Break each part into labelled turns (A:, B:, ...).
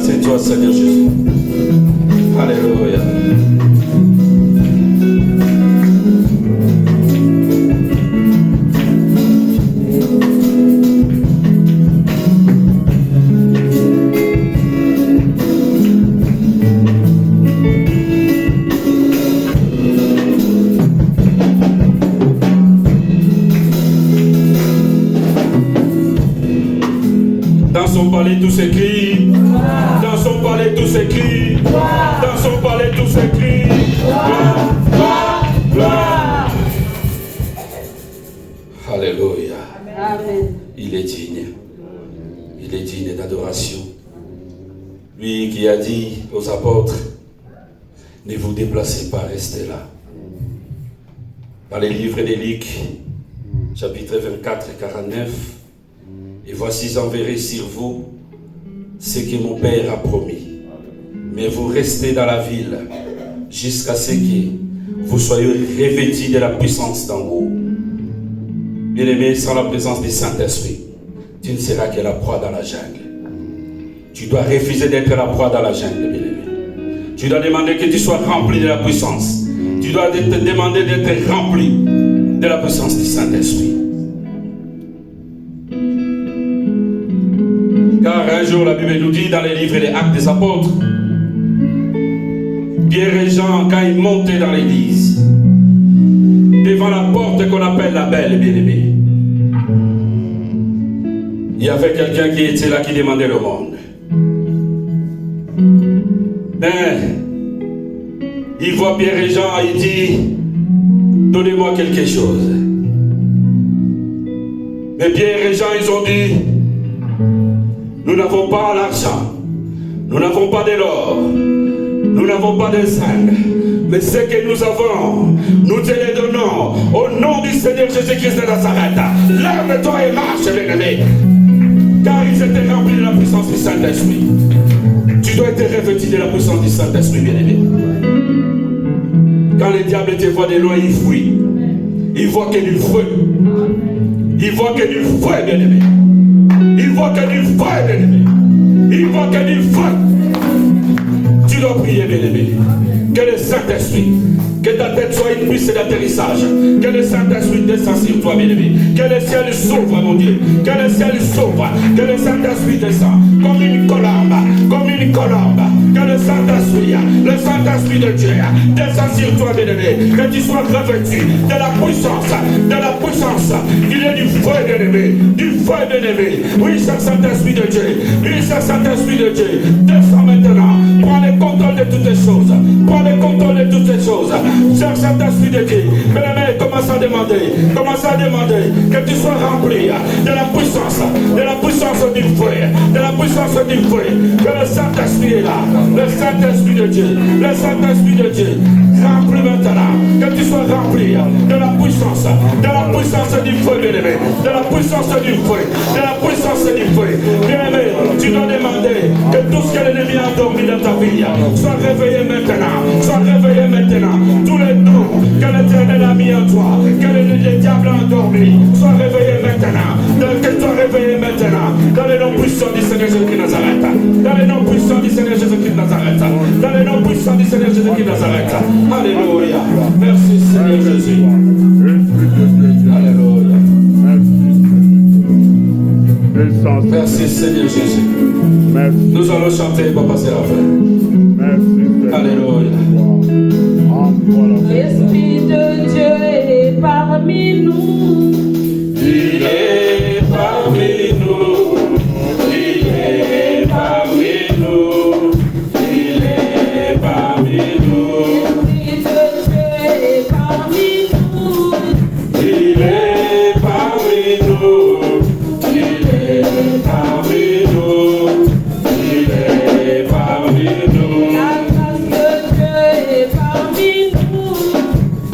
A: c'est toi, Seigneur Jésus. Alléluia. Dans son palais tout s'écrit. Dans son palais tout s'écrit. Dans son palais tout s'écrit. Gloire, gloire, gloire. Alléluia.
B: Amen.
A: Il est digne. Il est digne d'adoration. Lui qui a dit aux apôtres, ne vous déplacez pas, restez là. Dans les livres des Luc, chapitre 24 et 49, et voici j'enverrai sur vous ce que mon Père a promis. Mais vous restez dans la ville jusqu'à ce que vous soyez revêtis de la puissance d'en haut. Bien-aimé, sans la présence du Saint-Esprit, tu ne seras que la proie dans la jungle. Tu dois refuser d'être la proie dans la jungle, bien-aimé. Tu dois demander que tu sois rempli de la puissance. Tu dois te demander d'être rempli de la puissance du Saint-Esprit. Car un jour, la Bible nous dit dans les livres des Actes des Apôtres, Pierre et Jean, quand ils montaient dans l'église, devant la porte qu'on appelle la Belle, bien-aimée, il y avait quelqu'un qui était là qui demandait le monde. Mais il voit Pierre et Jean, il dit, donnez-moi quelque chose. Mais Pierre et Jean, ils ont dit, nous n'avons pas l'argent, nous n'avons pas de l'or, nous n'avons pas de sang, mais ce que nous avons, nous te le donnons au nom du Seigneur Jésus-Christ de Nazareth. Lève-toi et marche, bien-aimé, car ils étaient remplis de la puissance du Saint-Esprit. Tu dois être revêtu de la puissance du Saint-Esprit, bien-aimé. Quand le diable te voit de loin, il fuit. Il voit que du feu. Il voit que du feu, bien-aimé. Il voit que du feu, bien-aimé. Il voit que du feu. Tu dois prier, bien-aimé. Que le Saint-Esprit, que ta tête soit une piste d'atterrissage. Que le Saint-Esprit descende sur toi, bien-aimé. Que le ciel s'ouvre, mon Dieu. Que le ciel s'ouvre. Que le Saint-Esprit descend comme une colombe. Comme une colombe. Que le Saint-Esprit de Dieu descend sur toi, bien-aimé. Que tu sois revêtu de la puissance. De la puissance. Il y a du feu, bien-aimé. Du feu, bien-aimé. Oui, c'est le Saint-Esprit de Dieu. Oui, c'est le Saint-Esprit de Dieu. Descends maintenant. Prends le contrôle de toutes les choses. Prends le contrôle de toutes les choses. Cher Saint-Esprit de Dieu. Bien-aimé, commence à demander. Commence à demander que tu sois rempli de la puissance. De la puissance du feu. De la puissance du feu. Que le Saint-Esprit est là. Le Saint-Esprit de Dieu. Le Saint-Esprit de Dieu. Remplis maintenant. Que tu sois rempli de la puissance. De la puissance du feu, bien-aimé. De la puissance du feu. De la puissance du feu. Bien-aimé, tu dois demander que tout ce que l'ennemi a dormi dans ta vie soit réveillé maintenant. Soit réveillé maintenant. Tous les noms que l'Éternel a mis en toi, que le diable a endormi, soient réveillés maintenant. Que tu sois réveillé maintenant. Dans les noms puissants du Seigneur Jésus-Christ de Nazareth. Dans les noms puissants du Seigneur Jésus-Christ de Nazareth. Dans les noms puissants du Seigneur Jésus-Christ de Nazareth. Alléluia. Merci Seigneur Jésus. Alléluia. Merci Seigneur Jésus.
C: Merci.
A: Nous allons chanter Papa Séraphin.
C: Merci.
A: Alléluia.
B: L'Esprit de Dieu est parmi nous.
A: Il est parmi nous. Il est parmi nous. Il est parmi nous.
B: L'Esprit de Dieu est parmi nous.
A: Il est parmi nous. Il est parmi nous. Il est parmi nous.
B: La grâce de Dieu est parmi nous.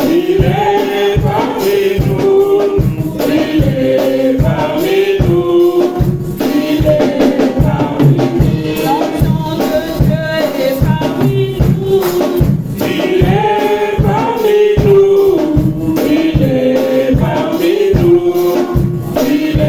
A: Il est parmi nous. Il est parmi nous. Il est parmi nous.
B: L'onction de Dieu est parmi nous.
A: Il est parmi nous. Il est parmi nous. Il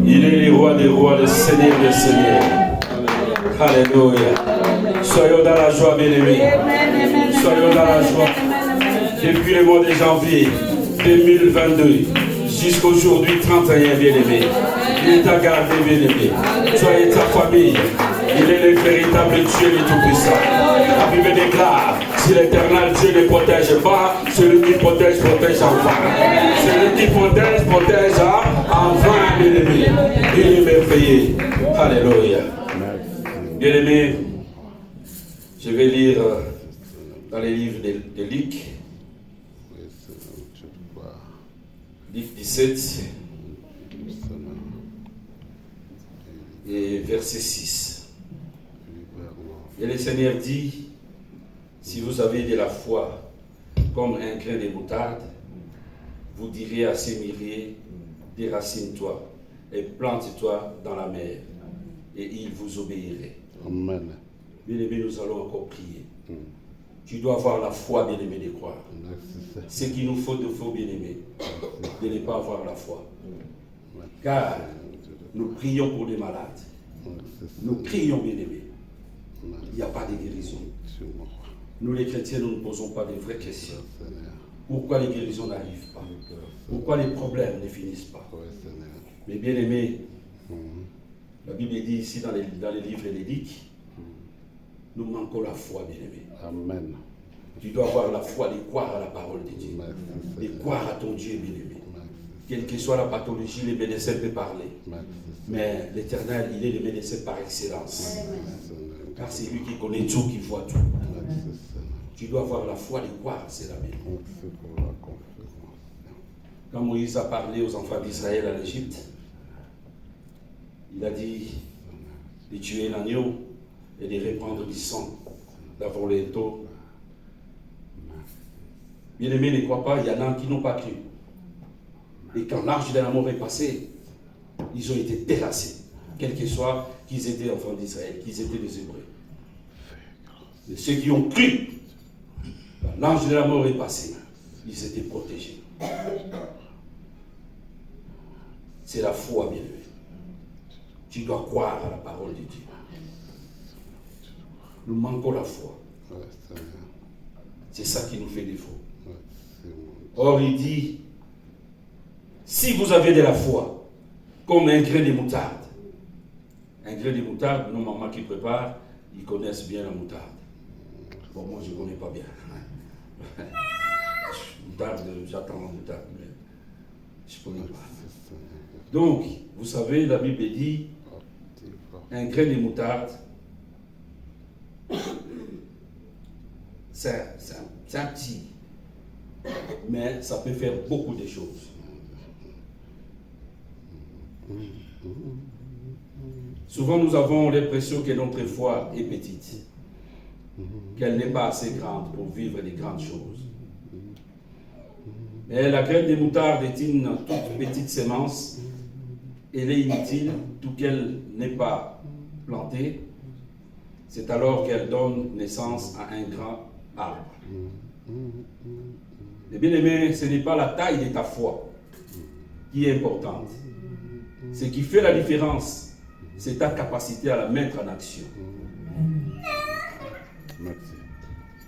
A: Il est le roi des rois, le Seigneur des seigneurs. Alléluia. Soyons dans la joie, bien-aimés. Soyons dans la joie. Depuis le mois de janvier 2022 jusqu'aujourd'hui 31, bien-aimé. Il t'a gardé, bien-aimé. Soyez ta famille. Il est le véritable Dieu, le Tout-Puissant. La Bible déclare, si l'Éternel Dieu ne protège pas, celui qui protège, protège en vain. Celui qui protège, protège en vain, bien-aimé. Il est merveilleux. Alléluia. Bien-aimé, je vais lire dans les livres de Luc. Luc 17 et verset 6. Et le Seigneur dit, si vous avez de la foi comme un grain de moutarde, vous direz à ces myriades, déracine-toi et plante-toi dans la mer, et il vous obéirait. Amen. Bien-aimé, nous allons encore prier. Tu dois avoir la foi, bien-aimé, de croire. Ce qu'il nous faut de faux, bien-aimé, de ne pas avoir la foi. Car nous prions pour les malades. Nous prions, bien-aimé. Il n'y a pas de guérison. Nous, les chrétiens, nous ne posons pas de vraies questions. Pourquoi les guérisons n'arrivent pas? Pourquoi les problèmes ne finissent pas? Mais bien-aimé, la Bible dit ici dans les livres de Luc, nous manquons la foi, bien-aimé. Amen. Tu dois avoir la foi de croire à la parole de Dieu, de croire à ton Dieu, bien-aimé. Quelle que soit la pathologie, les médecins peuvent parler. Mais l'Éternel, il est le médecin par excellence. Car c'est lui qui connaît tout, qui voit tout. Tu dois avoir la foi de croire, c'est la même. Quand Moïse a parlé aux enfants d'Israël à l'Égypte, il a dit de tuer l'agneau et de répandre du sang d'avant les taux. Bien-aimés, ne crois pas, il y en a qui n'ont pas cru. Et quand l'arche de la mort est passée, ils ont été terrassés, quel que soit qu'ils étaient enfants d'Israël, qu'ils étaient des Hébreux. Et ceux qui ont cru, quand l'arche de la mort est passée, ils étaient protégés. C'est la foi, bien-aimé. Tu dois croire à la parole de Dieu. Nous manquons la foi. C'est ça qui nous fait défaut. Or, il dit, si vous avez de la foi, comme un grain de moutarde. Un grain de moutarde, nos mamans qui préparent, ils connaissent bien la moutarde. Bon, moi, je ne connais pas bien. Moutarde, j'attends la moutarde, mais je ne connais pas. Donc, vous savez, la Bible dit, un grain de moutarde, c'est un petit, mais ça peut faire beaucoup de choses. Souvent, nous avons l'impression que notre foi est petite, qu'elle n'est pas assez grande pour vivre des grandes choses. Mais la graine de moutarde est une toute petite semence. Elle est inutile, tout qu'elle n'est pas plantée. C'est alors qu'elle donne naissance à un grand arbre. Mais bien aimé, ce n'est pas la taille de ta foi qui est importante. Ce qui fait la différence, c'est ta capacité à la mettre en action.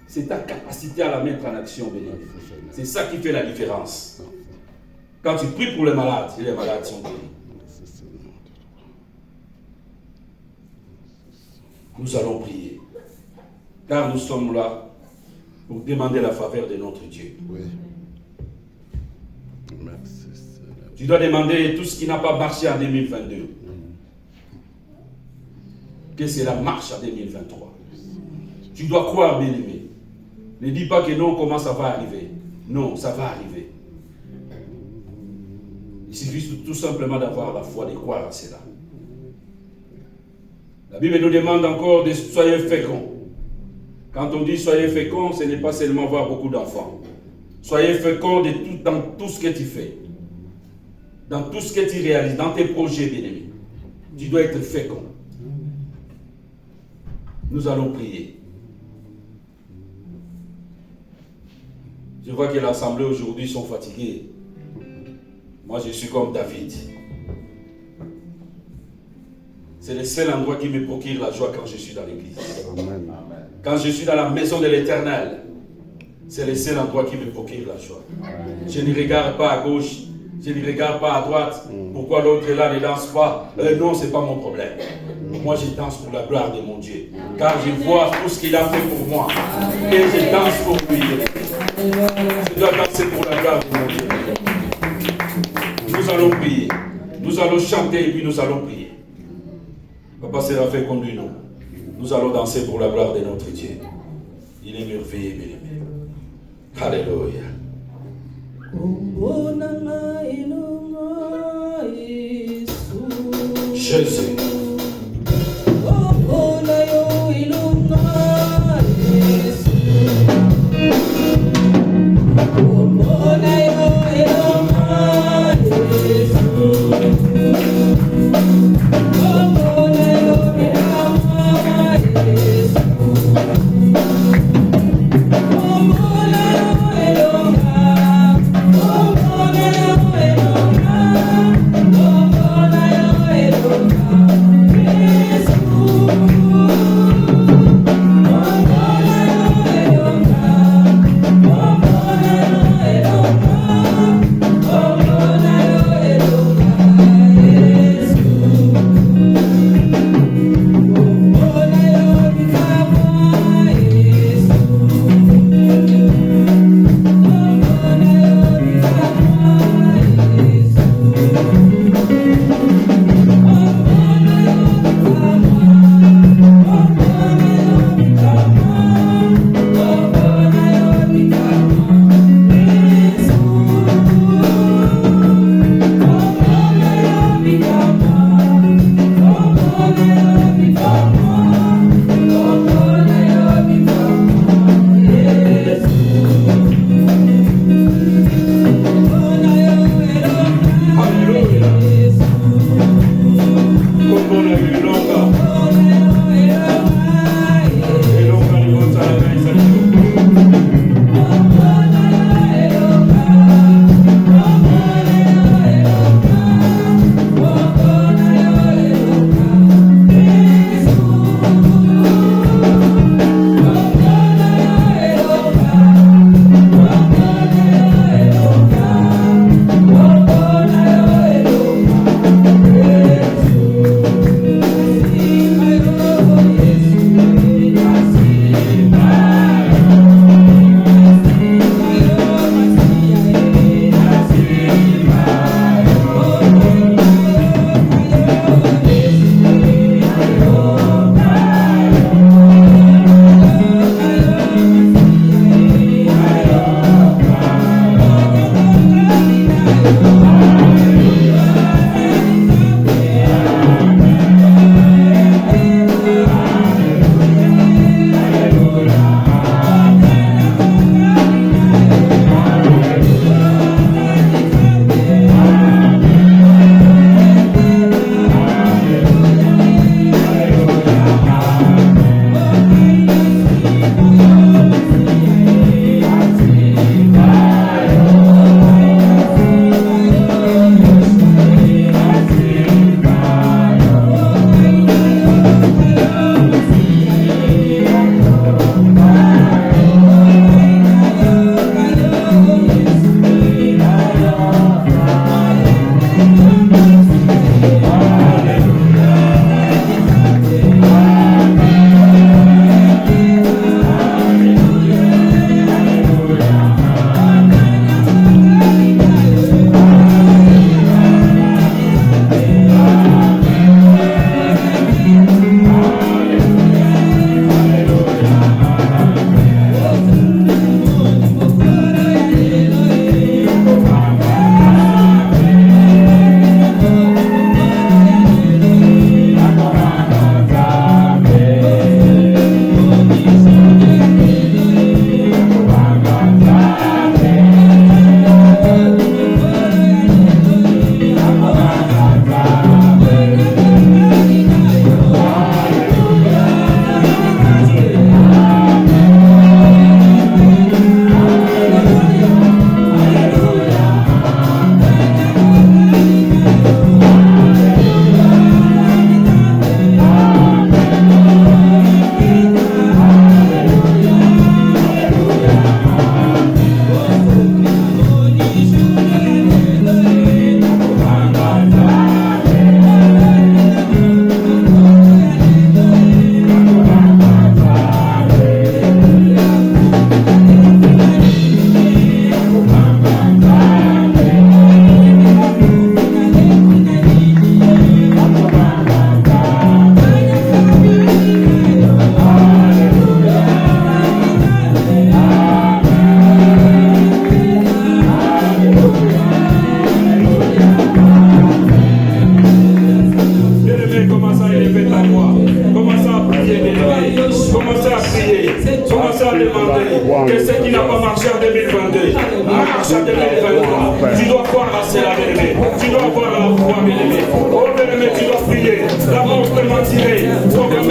A: C'est ta capacité à la mettre en action, bien aimé. C'est ça qui fait la différence. Quand tu pries pour les malades, et les malades sont guéris. Nous allons prier. Car nous sommes là pour demander la faveur de notre Dieu. Oui. Merci, tu dois demander tout ce qui n'a pas marché en 2022. Que cela marche en 2023. Tu dois croire, bien-aimé. Ne dis pas que non, comment ça va arriver. Non, ça va arriver. Il suffit tout simplement d'avoir la foi, de croire à cela. La Bible nous demande encore de soyez féconds. Quand on dit soyez féconds, ce n'est pas seulement avoir beaucoup d'enfants. Soyez féconds dans tout ce que tu fais. Dans tout ce que tu réalises, dans tes projets, bien-aimés. Tu dois être fécond. Nous allons prier. Je vois que l'assemblée aujourd'hui sont fatigués. Moi, je suis comme David. C'est le seul endroit qui me procure la joie quand je suis dans l'église.
C: Amen.
A: Quand je suis dans la maison de l'Éternel, c'est le seul endroit qui me procure la joie. Je ne regarde pas à gauche, je ne regarde pas à droite. Pourquoi l'autre là ne danse pas? Non, ce n'est pas mon problème. Moi, je danse pour la gloire de mon Dieu. Car je vois tout ce qu'il a fait pour moi. Et je danse pour lui. Je dois danser pour la gloire de mon Dieu. Nous allons prier. Nous allons chanter et puis nous allons prier. Papa Séraphin, conduis-nous. Nous allons danser pour la gloire de notre Dieu. Il est merveilleux, bien-aimé. Alléluia. Jésus. vers toi. Tu dois croire à cela, bien-aimé. Tu dois avoir la foi, bien-aimé. Oh, bien-aimé, tu dois prier. La mort peut m'attirer. Contre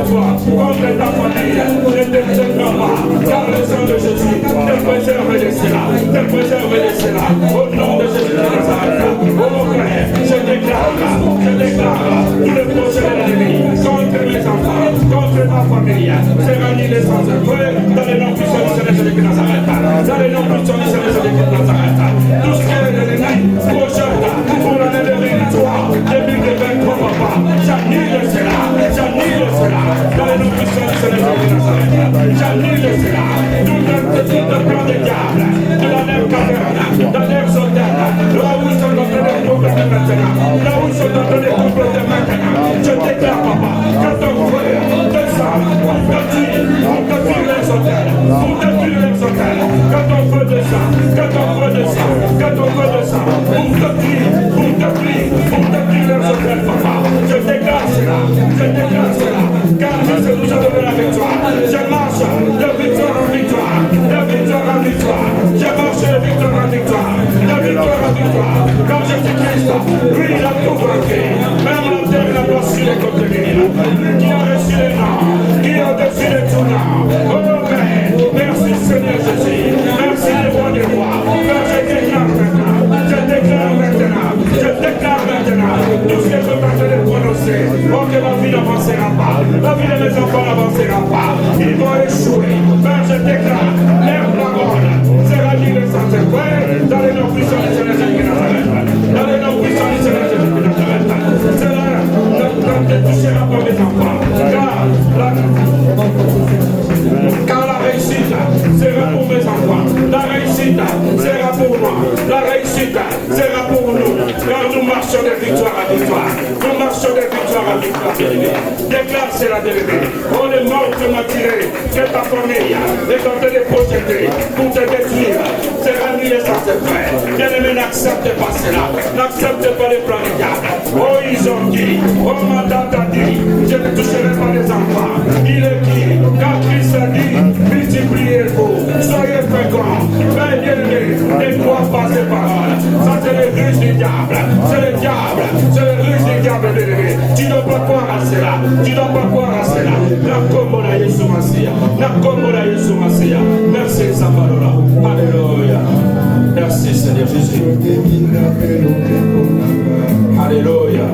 A: toi, contre ta famille. Ne te tiendra pas. Car le sang de Jésus te préserve de cela. Te préserve de cela. Au nom de Jésus de Nazareth. Oh, frère, je déclare tout le projet de l'ennemi contre mes enfants, contre ma famille. C'est annulé sans effet dans les noms puissants du Seigneur Jésus de Nazareth. Dans les noms puissants du Seigneur Jésus de Nazareth. Tout ce qui est de l'ennemi projette pour l'année de victoire 2023, papa. J'annule cela. J'annule cela. Dans les noms puissants du Seigneur Jésus de Nazareth. J'annule cela. Tout le plan des diables, de la nef caverne, de la nef sauterne, là où ils sont en train de compléter maintenant, là où ils sont en train de compléter maintenant. Je déclare, papa, que ton frère descend pour détruire les hôtels, pour détruire les hôtels, que ton feu descend, que ton feu descend, que ton feu descend, pour détruire les hôtels, papa. Je déclare cela, car Dieu nous a donné la victoire. Je marche de victoire en victoire, de victoire en victoire, je marche de victoire en victoire, de victoire en victoire, comme Jésus-Christ, lui il a tout vaincu, même la terre n'a pas su les contenir, lui qui a reçu les noms, qui a au-dessus de tout nom. Oh Père, merci Seigneur Jésus, merci les rois des rois, Père, je déclare maintenant, tout ce que je vais te prononcer, pour que ma vie n'avancera pas, la vie de mes enfants n'avancera pas, ils vont échouer. Père, je déclare, leur parole sera libre sans effet dans les noms puissants du Seigneur Jésus de Nazareth. Dans les noms puissants du Seigneur Jésus de Nazareth. Cela ne touchera pas mes enfants, car la réussite sera pour mes enfants, la réussite sera pour moi, la réussite sera pour nous, car nous marchons de victoire à victoire, nous marchons de victoire à victoire. Déclare cela, bien-aimé. Oh, les morts que m'a tiré, que ta famille est en train de projeter pour te détruire, sera annulé sans effet. Bien-aimé, n'accepte pas cela, n'accepte pas les plans du diable. Oh, ils ont dit, oh, ma date a dit, je ne toucherai pas les enfants. Il est dit, car Christ a dit, multipliez-vous, soyez féconds. Mais bien-aimé, ne crois pas ces paroles. Ça, c'est le ruse du diable. C'est le diable. C'est le ruse du diable, bien-aimé. Tu ne dois pas croire à cela. Tu ne dois pas croire à cela. Nakomona Yesu Masia. Nakomona Yesu Masia. Merci, Sambalora. Alléluia. Merci, Seigneur Jésus. Alléluia.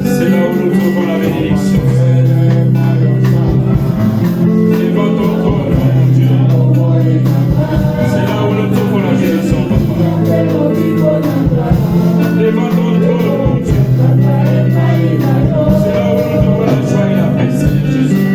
A: C'est là où nous trouvons la bénédiction. Devant ton trône, mon Dieu. C'est là où nous trouvons la guérison, papa. Devant ton trône, mon Dieu. C'est là où nous trouvons la joie et la paix, Seigneur Jésus.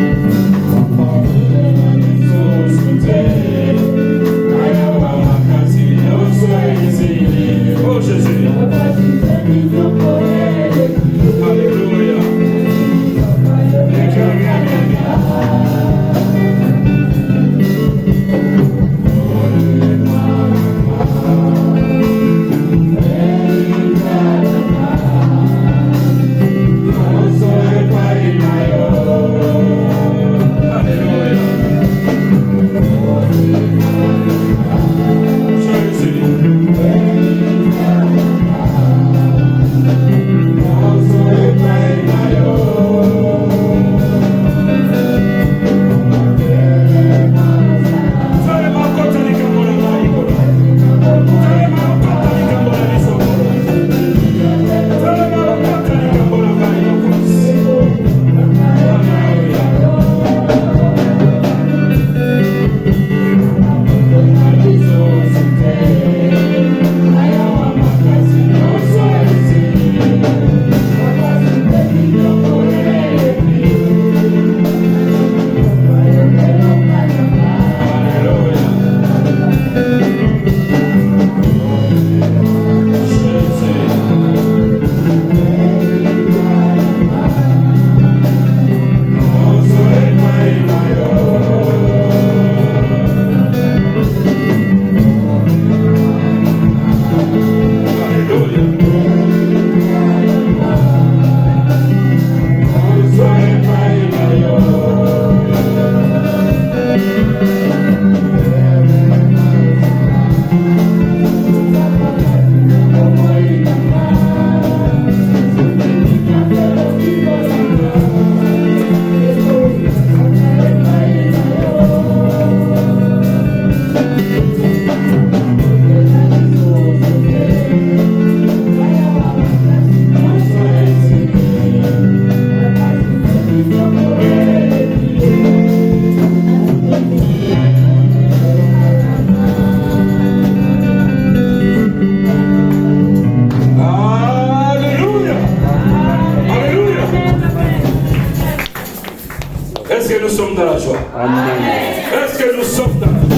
A: Est-ce que nous sommes dans la joie?
C: Amen.
A: Est-ce que nous sommes dans la joie?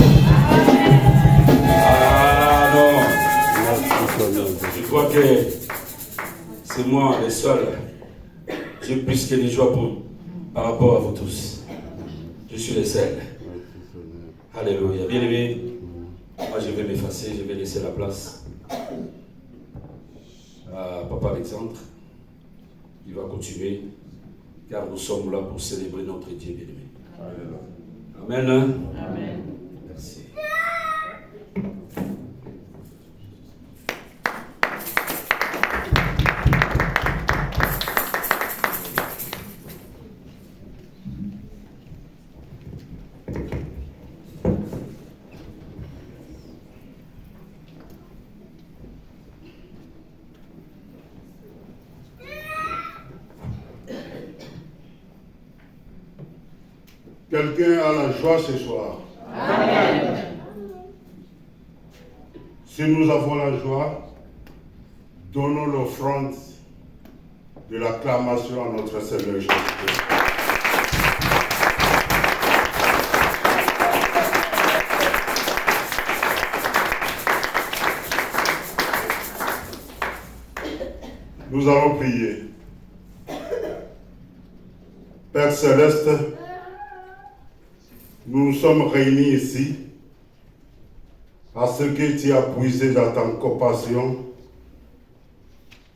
A: Ah non. Je crois que c'est moi le seul. J'ai plus que de joie par rapport à vous tous. Je suis le seul. Alléluia. Bien aimé, moi je vais m'effacer, je vais laisser la place à Papa Alexandre. Il va continuer, car nous sommes là pour célébrer notre Dieu bien-aimé. Amen. Amen. Merci.
D: Quelqu'un a la joie ce soir.
B: Amen.
D: Si nous avons la joie, donnons l'offrande de l'acclamation à notre Seigneur Jésus-Christ. Nous allons prier. Père Céleste, nous sommes réunis ici parce que tu as puisé dans ta compassion,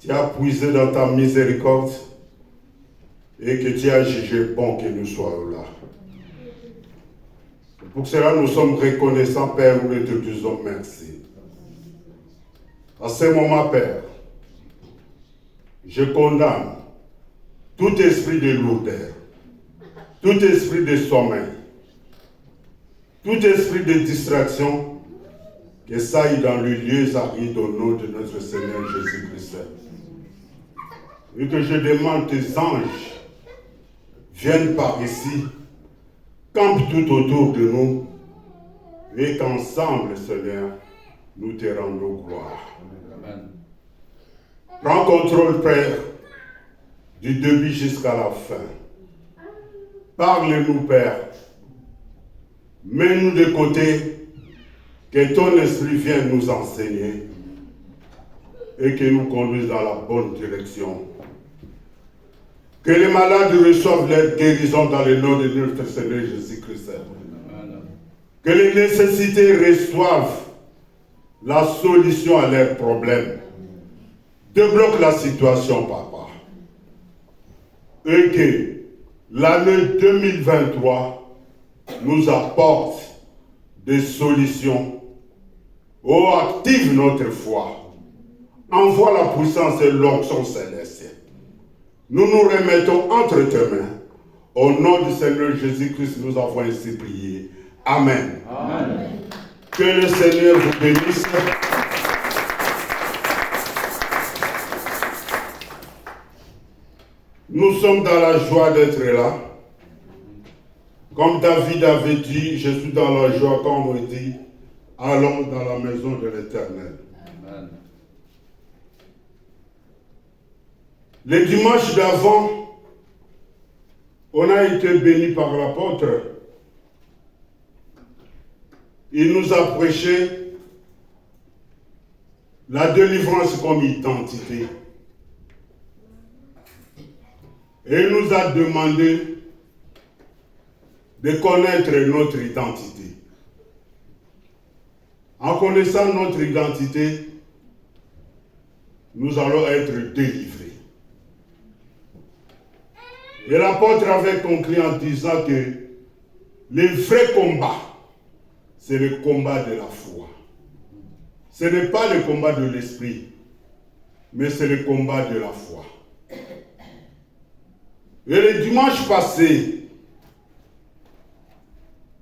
D: tu as puisé dans ta miséricorde et que tu as jugé bon que nous soyons là. Pour cela, nous sommes reconnaissants, Père, nous te disons merci. À ce moment, Père, je condamne tout esprit de lourdeur, tout esprit de sommeil, tout esprit de distraction, que ça aille dans le lieu arides au nom de notre Seigneur Jésus-Christ. Et que je demande que tes anges viennent par ici, campent tout autour de nous, et qu'ensemble, Seigneur, nous te rendons gloire. Amen. Prends contrôle, Père, du début jusqu'à la fin. Parle-nous, Père. Mets-nous de côté, que ton esprit vienne nous enseigner et que nous conduise dans la bonne direction. Que les malades reçoivent leur guérison dans le nom de notre Seigneur Jésus-Christ. Que les nécessités reçoivent la solution à leurs problèmes. Débloque la situation, Papa. Et que l'année 2023 nous apporte des solutions. Oh, active notre foi. Envoie la puissance et l'onction céleste. Nous nous remettons entre tes mains. Au nom du Seigneur Jésus-Christ, nous avons ainsi prié. Amen. Amen. Que le Seigneur vous bénisse. Nous sommes dans la joie d'être là. Comme David avait dit, je suis dans la joie, comme on dit, allons dans la maison de l'Éternel. Amen. Le dimanche d'avant, on a été béni par l'apôtre. Il nous a prêché la délivrance comme identité. Et il nous a demandé de connaître notre identité. En connaissant notre identité, nous allons être délivrés. Et l'apôtre avait conclu en disant que le vrai combat, c'est le combat de la foi. Ce n'est pas le combat de l'esprit, mais c'est le combat de la foi. Et le dimanche passé,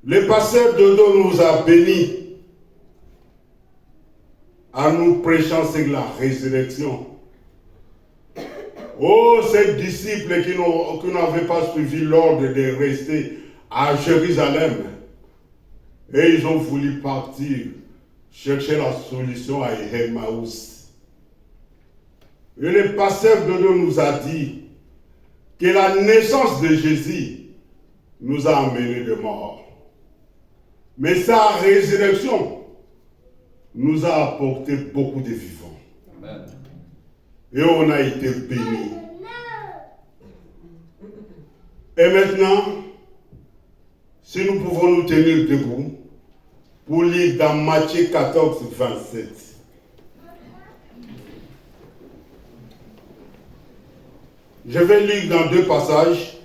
D: le pasteur Dodo nous a bénis en nous prêchant sur la résurrection. Oh, ces disciples qui n'avaient pas suivi l'ordre de rester à Jérusalem, et ils ont voulu partir chercher la solution à Emmaüs. Et le pasteur Dodo nous a dit que la naissance de Jésus nous a amenés de mort. Mais sa résurrection nous a apporté beaucoup de vivants. Amen. Et on a été bénis. Et maintenant, si nous pouvons nous tenir debout pour lire dans Matthieu 14, 27. Je vais lire dans deux passages,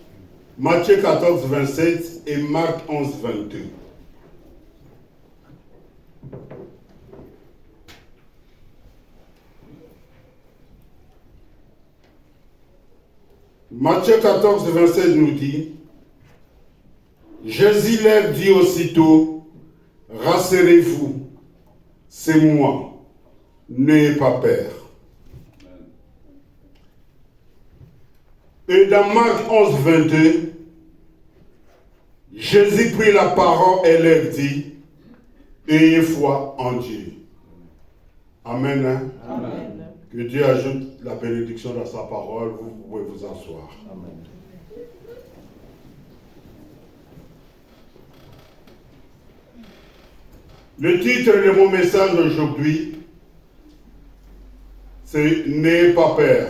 D: Matthieu 14, 27 et Marc 11, 22. Matthieu 14, 27 nous dit, Jésus leur dit aussitôt, rassurez-vous, c'est moi, n'ayez pas peur. Et dans Marc 11, 22, Jésus prit la parole et leur dit, ayez foi en Dieu. Amen. Hein? Amen. Que Dieu ajoute la bénédiction dans sa parole, vous pouvez vous asseoir. Amen. Le titre de mon message aujourd'hui, c'est « N'ayez pas peur,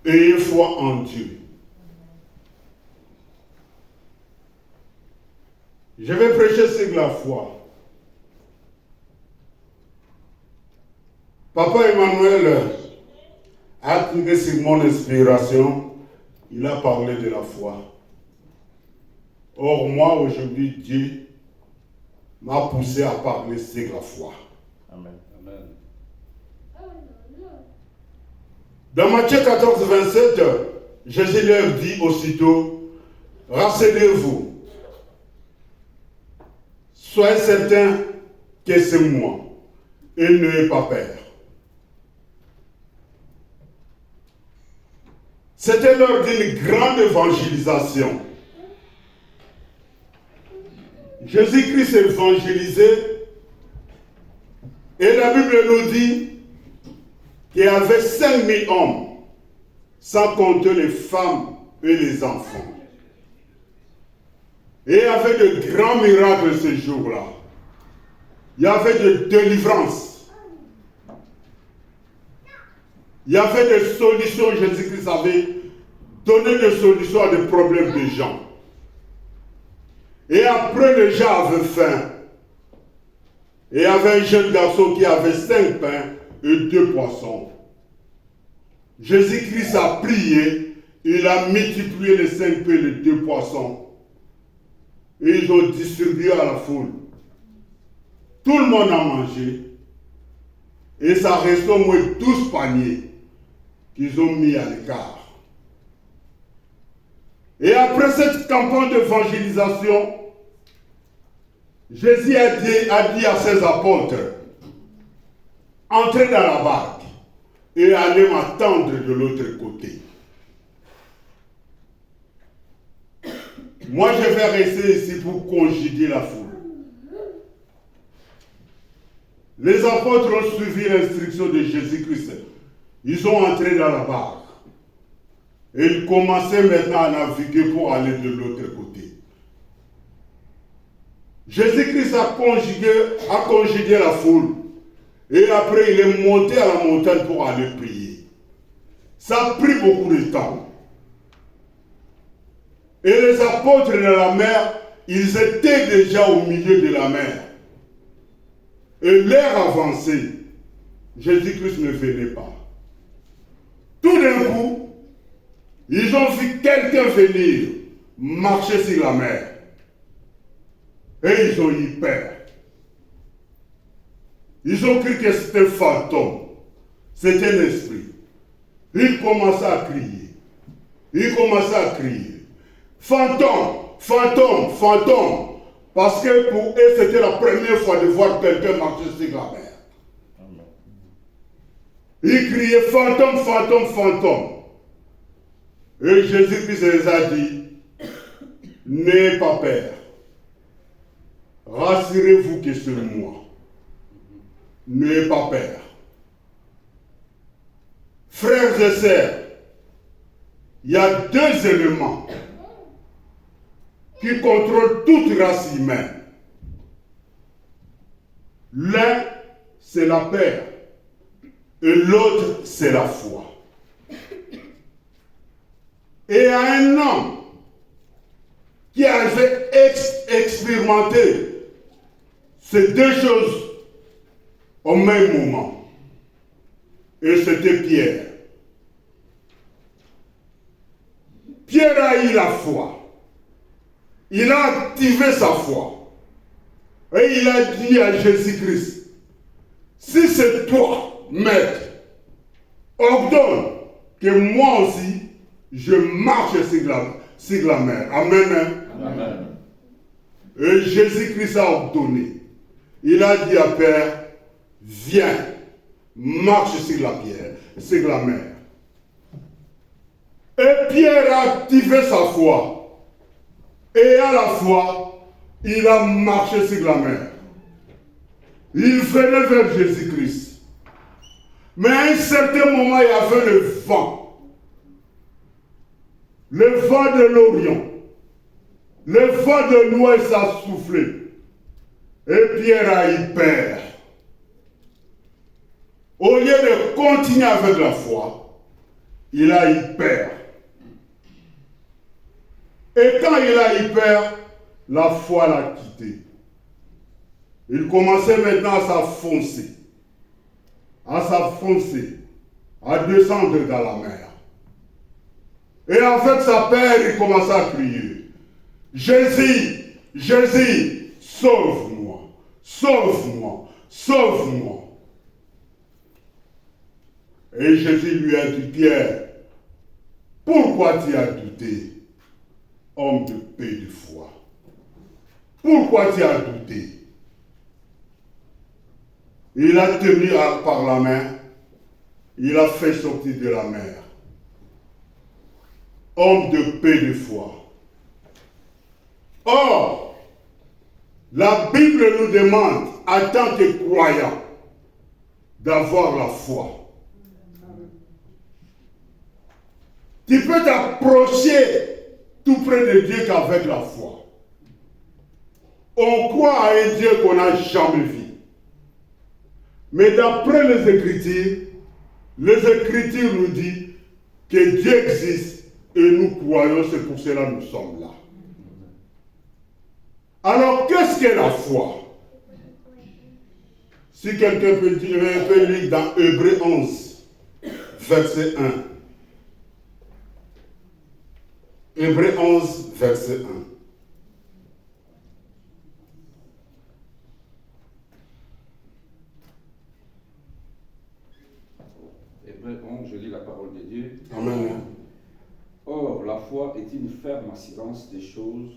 D: ayez foi en Dieu ». Je vais prêcher sur la foi. Papa Emmanuel a trouvé sur mon inspiration, il a parlé de la foi. Or, moi, aujourd'hui, Dieu m'a poussé à parler sur la foi. Amen. Amen. Dans Matthieu 14, 27, Jésus leur dit aussitôt, rassurez-vous, soyez certains que c'est moi, et n'ayez pas peur. C'était lors d'une grande évangélisation. Jésus-Christ évangélisait et la Bible nous dit qu'il y avait 5000 hommes, sans compter les femmes et les enfants. Et il y avait de grands miracles ce jour-là. Il y avait de délivrance. Il y avait des solutions. Jésus-Christ avait donné des solutions à des problèmes des gens. Et après, les gens avaient faim. Et il y avait un jeune garçon qui avait 5 pains et 2 poissons. Jésus-Christ a prié, il a multiplié les 5 pains et les 2 poissons. Et ils ont distribué à la foule. Tout le monde a mangé. Et ça restait au moins 12 paniers qu'ils ont mis à l'écart. Et après cette campagne d'évangélisation, Jésus a dit à ses apôtres, entrez dans la barque et allez m'attendre de l'autre côté. Moi, je vais rester ici pour congédier la foule. Les apôtres ont suivi l'instruction de Jésus-Christ. Ils ont entré dans la barque. Et ils commençaient maintenant à naviguer pour aller de l'autre côté. Jésus-Christ a congédié la foule. Et après, il est monté à la montagne pour aller prier. Ça a pris beaucoup de temps. Et les apôtres de la mer, ils étaient déjà au milieu de la mer. Et l'heure avançait. Jésus-Christ ne venait pas. Tout d'un coup, ils ont vu quelqu'un venir marcher sur la mer. Et ils ont eu peur. Ils ont cru que c'était un fantôme. C'était un esprit. Ils commençaient à crier. Fantôme, fantôme, fantôme. Parce que pour eux, c'était la première fois de voir quelqu'un marcher sur la mer. Amen. Ils criaient fantôme, fantôme, fantôme. Et Jésus-Christ les a dit, n'ayez pas peur. Rassurez-vous que c'est moi. N'ayez pas peur. Frères et sœurs, il y a 2 éléments qui contrôle toute race humaine. L'un, c'est la paix, et l'autre, c'est la foi. Et à un homme qui avait expérimenté ces deux choses au même moment, et c'était Pierre. Pierre a eu la foi. Il a activé sa foi. Et il a dit à Jésus-Christ, si c'est toi, maître, ordonne que moi aussi, je marche sur la mer. Amen.
A: Amen.
D: Et Jésus-Christ a ordonné. Il a dit à Pierre, viens, marche sur la mer. Et Pierre a activé sa foi. Et à la fois, il a marché sur la mer. Il venait vers Jésus-Christ. Mais à un certain moment, il y avait le vent. Le vent de l'Orient. Le vent de l'Ouest a soufflé. Et Pierre a eu peur. Au lieu de continuer avec la foi, il a eu peur. Et quand il a eu peur, la foi l'a quitté. Il commençait maintenant à s'enfoncer, à descendre dans la mer. Et avec sa peur, il commençait à crier, Jésus, Jésus, sauve-moi, sauve-moi, sauve-moi. Et Jésus lui a dit, Pierre, pourquoi tu as douté, homme de paix et de foi? Pourquoi tu as douté? Il a tenu par la main, il a fait sortir de la mer. Homme de paix et de foi. Or, la Bible nous demande, en tant que croyants, d'avoir la foi. Tu peux t'approcher tout près de Dieu qu'avec la foi. On croit à un Dieu qu'on n'a jamais vu. Mais d'après les Écritures nous disent que Dieu existe et nous croyons, c'est pour cela que nous sommes là. Alors, qu'est-ce qu'est la foi? Si quelqu'un peut lire dans Hébreux 11, verset 1. Hébreux 11, verset 1.
E: Hébreux 11, je lis la parole de Dieu.
D: Amen.
E: Or, la foi est une ferme assurance des choses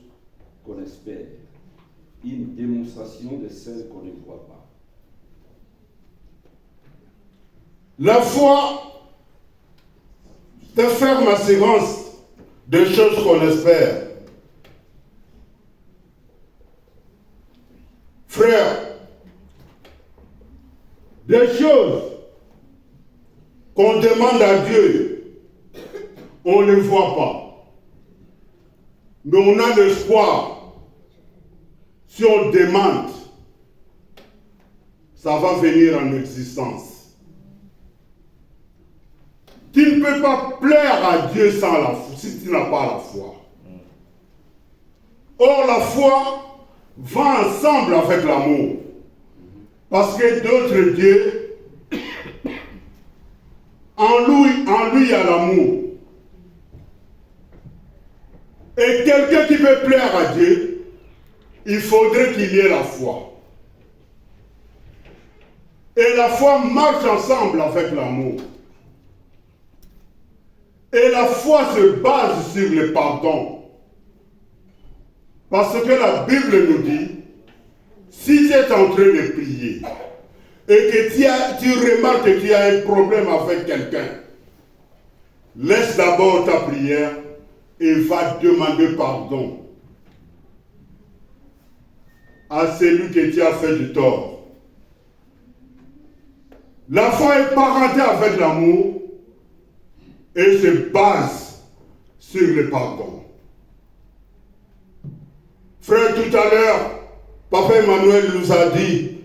E: qu'on espère, une démonstration de celles qu'on ne voit pas.
D: La foi est une ferme assurance des choses qu'on espère. Frère, des choses qu'on demande à Dieu, on ne les voit pas. Mais on a l'espoir. Si on demande, ça va venir en existence. Tu ne peux pas plaire à Dieu sans la foi, si tu n'as pas la foi. Or, la foi va ensemble avec l'amour. Parce que d'autres dieux, en lui, il y a l'amour. Et quelqu'un qui veut plaire à Dieu, il faudrait qu'il y ait la foi. Et la foi marche ensemble avec l'amour. Et la foi se base sur le pardon. Parce que la Bible nous dit, si tu es en train de prier, et que tu remarques que tu as un problème avec quelqu'un, laisse d'abord ta prière et va demander pardon à celui que tu as fait du tort. La foi est parentée avec l'amour et se base sur le pardon. Frère, tout à l'heure, Papa Emmanuel nous a dit,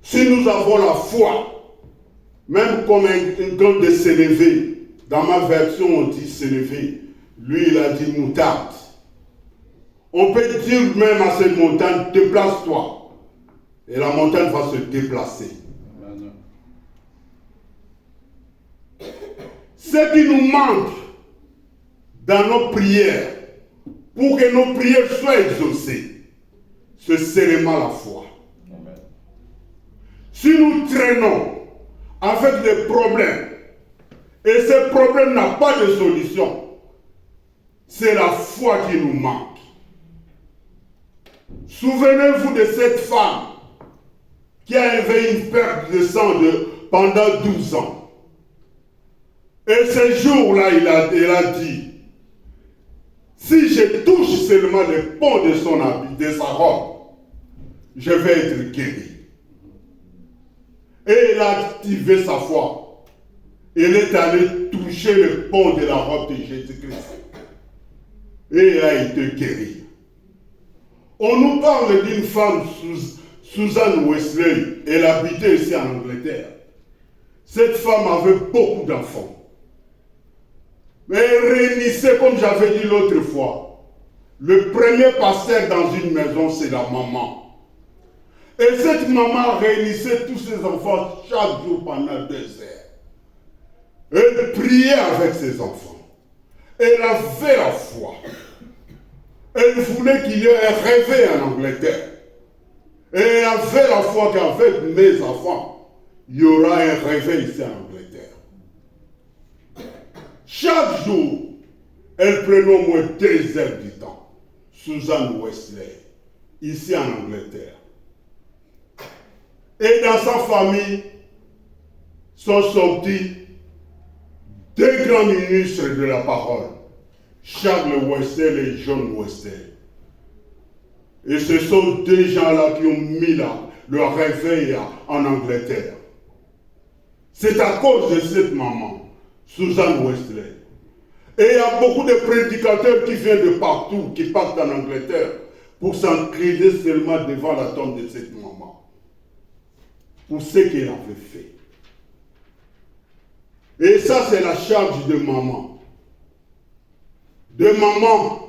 D: si nous avons la foi, même comme un grain de sénévé, dans ma version on dit sénévé, lui il a dit moutarde. On peut dire même à cette montagne, déplace-toi. Et la montagne va se déplacer.
E: Amen.
D: Ce qui nous manque dans nos prières, pour que nos prières soient exaucées, c'est seulement la foi.
E: Amen.
D: Si nous traînons avec des problèmes, et ces problèmes n'ont pas de solution, c'est la foi qui nous manque. Souvenez-vous de cette femme qui a élevé une perte de sang pendant 12 ans. Et ce jour-là, elle a dit, si je touche seulement le pont de son habit, de sa robe, je vais être guéri. Et elle a activé sa foi. Elle est allée toucher le pont de la robe de Jésus-Christ. Et elle a été guérie. On nous parle d'une femme, Susan Wesley. Elle habitait ici en Angleterre. Cette femme avait beaucoup d'enfants. Mais elle réunissait, comme j'avais dit l'autre fois, le premier pasteur dans une maison, c'est la maman. Et cette maman réunissait tous ses enfants chaque jour pendant 2 heures. Elle priait avec ses enfants. Elle avait la foi. Elle voulait qu'il y ait un réveil en Angleterre. Et elle avait la foi qu'avec mes enfants, il y aura un réveil ici en Angleterre. Chaque jour, elle prenait au moins 2 heures du temps. Susan Wesley, ici en Angleterre. Et dans sa famille sont sortis 2 grands ministres de la parole, Charles Wesley et John Wesley. Et ce sont 2 gens-là qui ont mis le réveil en Angleterre. C'est à cause de cette maman, Susan Wesley. Et il y a beaucoup de prédicateurs qui viennent de partout, qui partent en Angleterre, pour s'incliner seulement devant la tombe de cette maman. Pour ce qu'elle avait fait. Et ça, c'est la charge de maman. De maman.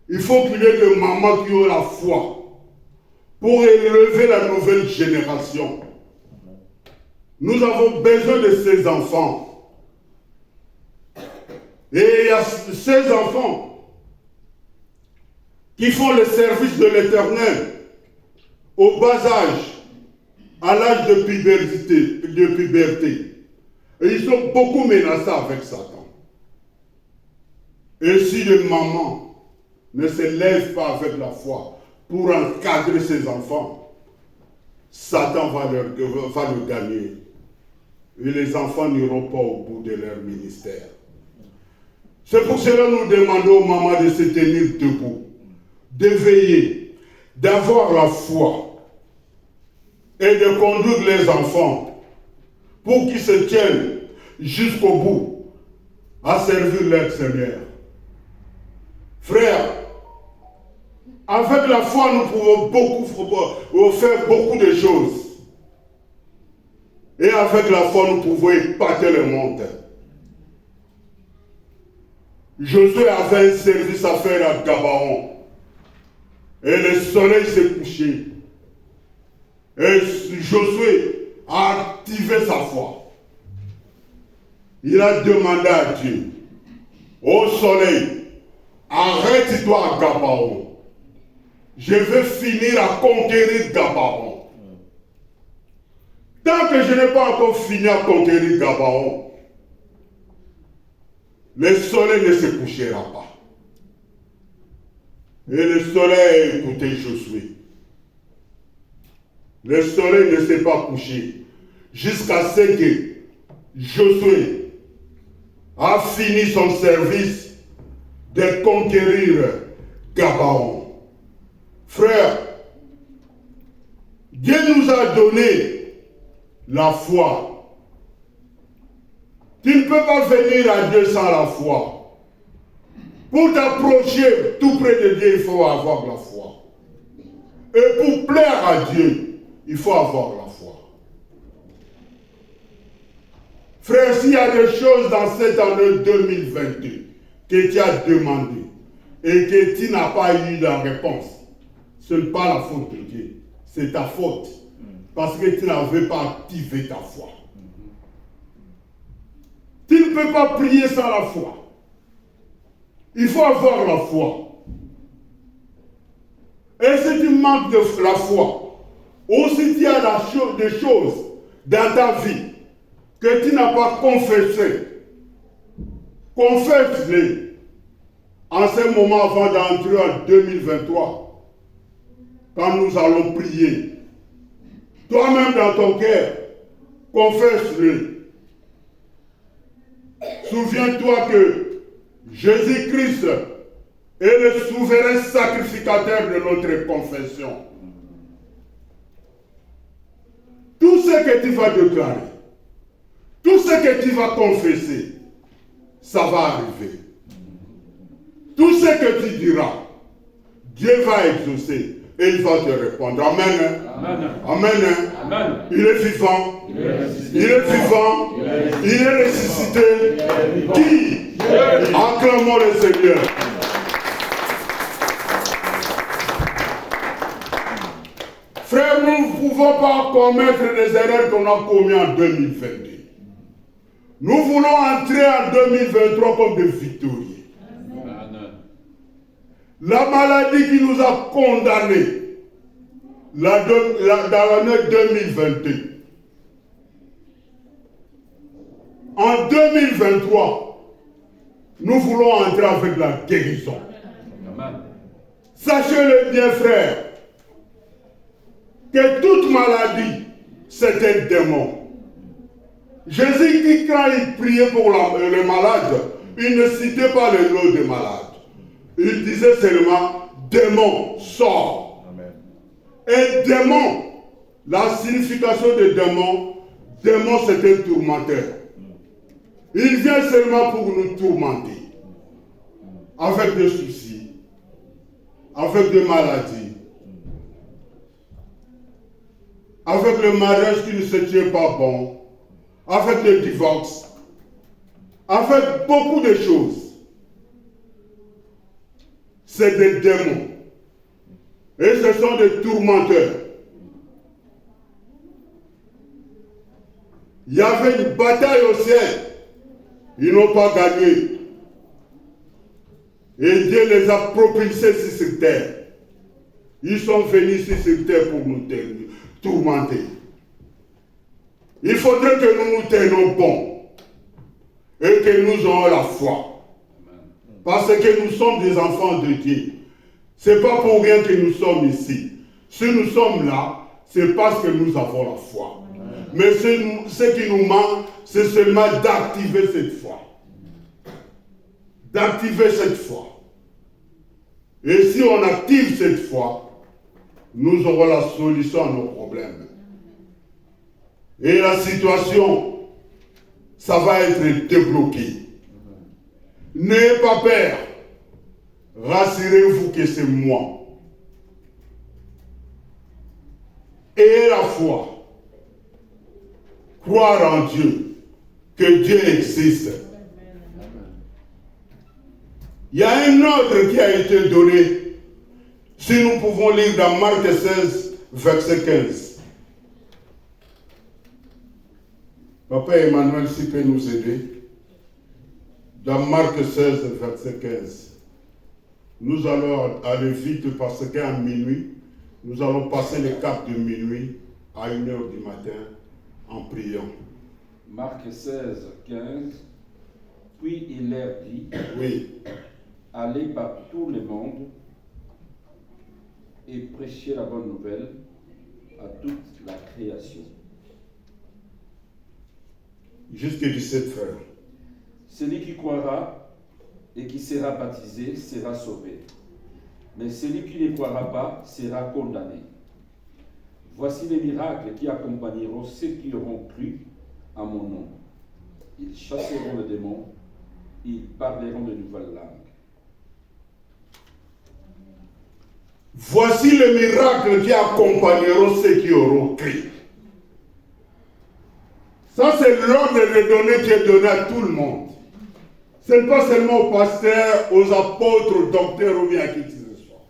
D: Il faut qu'il y ait de mamans qui ont la foi pour élever la nouvelle génération. Nous avons besoin de ces enfants. Et il y a ces enfants qui font le service de l'Éternel au bas âge, à l'âge de puberté. Et ils sont beaucoup menacés avec Satan. Et si les mamans ne se lèvent pas avec la foi pour encadrer ses enfants, Satan va le gagner. Et les enfants n'iront pas au bout de leur ministère. C'est pour cela que nous demandons aux mamans de se tenir debout, de veiller, d'avoir la foi et de conduire les enfants pour qu'ils se tiennent jusqu'au bout à servir leur Seigneur. Frères, avec la foi, nous pouvons faire beaucoup de choses. Et avec la foi, nous pouvons épater le monde. Josué avait un service à faire à Gabaon. Et le soleil s'est couché. Et Josué a activé sa foi. Il a demandé à Dieu, ô soleil, arrête-toi à Gabaon. Je veux finir à conquérir Gabaon. Tant que je n'ai pas encore fini à conquérir Gabaon, le soleil ne se couchera pas. Et le soleil a écouté Josué. Le soleil ne s'est pas couché jusqu'à ce que Josué a fini son service de conquérir Gabaon. Frère, Dieu nous a donné la foi. Tu ne peux pas venir à Dieu sans la foi. Pour t'approcher tout près de Dieu, il faut avoir la foi. Et pour plaire à Dieu, il faut avoir la foi. Frère, s'il y a des choses dans cette année 2022 que tu as demandé et que tu n'as pas eu la réponse, ce n'est pas la faute de Dieu, c'est ta faute. Parce que tu n'avais pas activé ta foi. Tu ne peux pas prier sans la foi. Il faut avoir la foi. Et si tu manques de la foi, ou si tu as des choses dans ta vie que tu n'as pas confessées, confesse-les en ce moment avant d'entrer en 2023, quand nous allons prier. Toi-même dans ton cœur, confesse-le. Souviens-toi que Jésus-Christ est le souverain sacrificateur de notre confession. Tout ce que tu vas déclarer, tout ce que tu vas confesser, ça va arriver. Tout ce que tu diras, Dieu va exaucer et il va te répondre. Amen.
E: Amen.
D: Amen.
E: Amen.
D: Il est vivant.
E: Il est ressuscité.
D: Il est vivant. Il est ressuscité. Qui? Acclamons le Seigneur. Frère, nous ne pouvons pas commettre les erreurs qu'on a commises en 2022. Nous voulons entrer en 2023 comme des victorieux. La maladie qui nous a condamnés dans l'année 2022. En 2023, nous voulons entrer avec la guérison.
E: Amen.
D: Sachez-le bien, frère, que toute maladie, c'est un démon. Jésus, quand il priait pour les malades, il ne citait pas le nom des malades. Il disait seulement, démon, sort.
C: Amen.
D: Et démon, la signification de démon c'est un tourmenteur. Il vient seulement pour nous tourmenter. Avec des soucis, avec des maladies, avec le mariage qui ne se tient pas bon, avec le divorce, avec beaucoup de choses. C'est des démons. Et ce sont des tourmenteurs. Il y avait une bataille au ciel. Ils n'ont pas gagné. Et Dieu les a propulsés sur cette terre. Ils sont venus sur cette terre pour nous tourmenter. Il faudrait que nous nous tenions bon. Et que nous ayons la foi. Parce que nous sommes des enfants de Dieu. Ce n'est pas pour rien que nous sommes ici. Si nous sommes là, c'est parce que nous avons la foi. Mais ce qui nous manque, c'est seulement d'activer cette foi. D'activer cette foi. Et si on active cette foi, nous aurons la solution à nos problèmes. Et la situation, ça va être débloqué. N'ayez pas peur. Rassurez-vous que c'est moi. Ayez la foi. Croire en Dieu. Que Dieu existe. Il y a un ordre qui a été donné. Si nous pouvons lire dans Marc 16, verset 15. Papa Emmanuel, s'il peut nous aider. Dans Marc 16, verset 15. Nous allons aller vite parce qu'à minuit, nous allons passer le cap de minuit à 1h du matin en priant.
E: Marc 16, 15. Puis il leur dit,
D: oui.
E: Allez par tout le monde et prêchez la bonne nouvelle à toute la création.
D: Jusque 17 frères.
E: Celui qui croira et qui sera baptisé sera sauvé. Mais celui qui ne croira pas sera condamné. Voici les miracles qui accompagneront ceux qui auront cru à mon nom. Ils chasseront les démons, ils parleront de nouvelles langues.
D: Voici les miracles qui accompagneront ceux qui auront cru. Ça, c'est l'ordre de donner qui est donné à tout le monde. Ce n'est pas seulement aux pasteurs, aux apôtres, aux docteurs ou bien à qui que ce soit.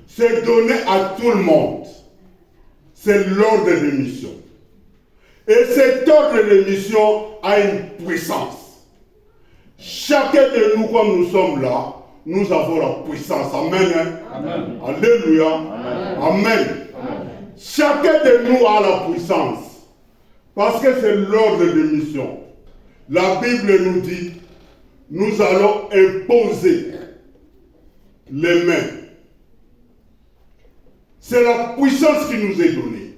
D: C'est donné à tout le monde. C'est l'ordre de mission. Et cet ordre de mission a une puissance. Chacun de nous, comme nous sommes là, nous avons la puissance. Amen.
E: Amen.
D: Alléluia. Amen. Amen. Chacun de nous a la puissance. Parce que c'est l'ordre de mission. La Bible nous dit, nous allons imposer les mains. C'est la puissance qui nous est donnée.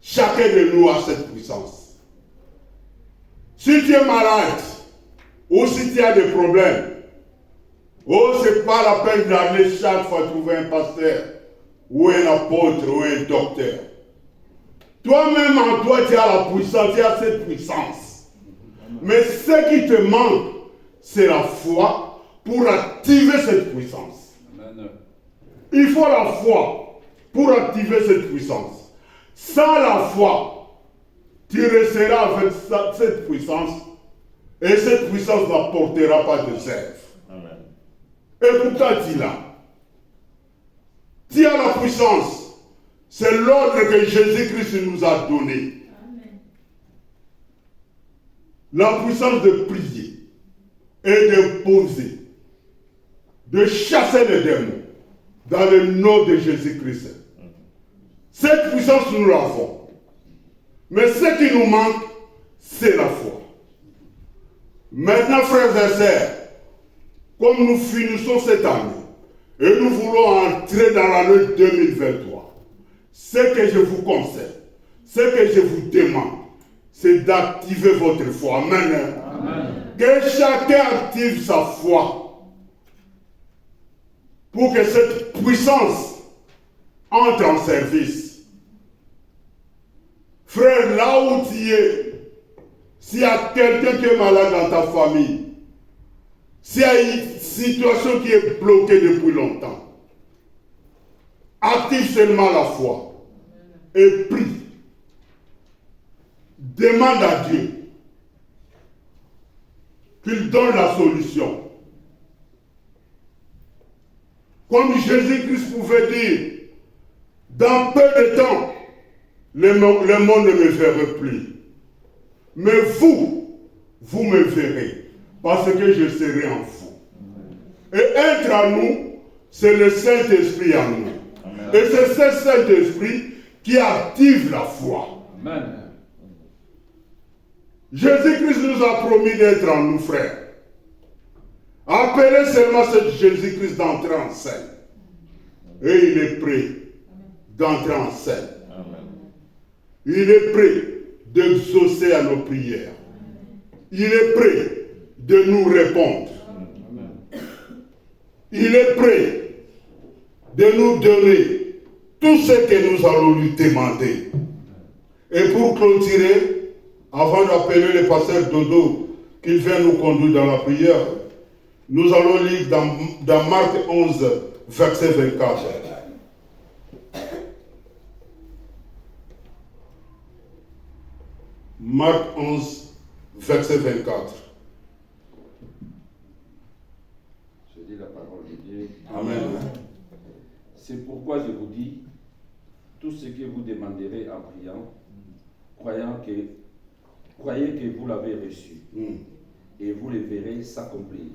D: Chacun de nous a cette puissance. Si tu es malade, ou si tu as des problèmes, c'est pas la peine d'aller chaque fois trouver un pasteur, ou un apôtre, ou un docteur. Toi-même en toi, tu as la puissance, tu as cette puissance. Mais ce qui te manque, c'est la foi pour activer cette puissance.
E: Amen.
D: Il faut la foi pour activer cette puissance. Sans la foi, tu resteras avec cette puissance et cette puissance n'apportera pas de sève. Et pourquoi tu l'as? Tu as la puissance. C'est l'ordre que Jésus-Christ nous a donné. Amen. La puissance de prier et d'imposer, de chasser les démons dans le nom de Jésus-Christ. Cette puissance, nous l'avons. Mais ce qui nous manque, c'est la foi. Maintenant, frères et sœurs, comme nous finissons cette année et nous voulons entrer dans l'année 2023, ce que je vous conseille, ce que je vous demande, c'est d'activer votre foi. Amen. Amen. Que chacun active sa foi pour que cette puissance entre en service. Frère, là où tu es, s'il y a quelqu'un qui est malade dans ta famille, s'il y a une situation qui est bloquée depuis longtemps, active seulement la foi et prie. Demande à Dieu qu'il donne la solution. Comme Jésus-Christ pouvait dire, dans peu de temps, le monde ne me verra plus. Mais vous me verrez, parce que je serai en vous. Et être en nous, c'est le Saint-Esprit en nous. Amen. Et c'est ce Saint-Esprit qui active la foi.
E: Amen.
D: Jésus-Christ nous a promis d'être en nous, frères. Appelez seulement ce Jésus-Christ d'entrer en scène. Et il est prêt d'entrer en scène. Amen. Il est prêt d'exaucer à nos prières. Il est prêt de nous répondre. Amen. Il est prêt de nous donner tout ce que nous allons lui demander. Et pour clôturer, avant d'appeler le pasteur Dodo, qu'il vienne nous conduire dans la prière, nous allons lire dans Marc 11, verset 24. Marc 11, verset 24.
E: Je dis la parole de Dieu.
D: Amen.
E: C'est pourquoi je vous dis, tout ce que vous demanderez en priant, croyez que vous l'avez reçu, et vous le verrez s'accomplir.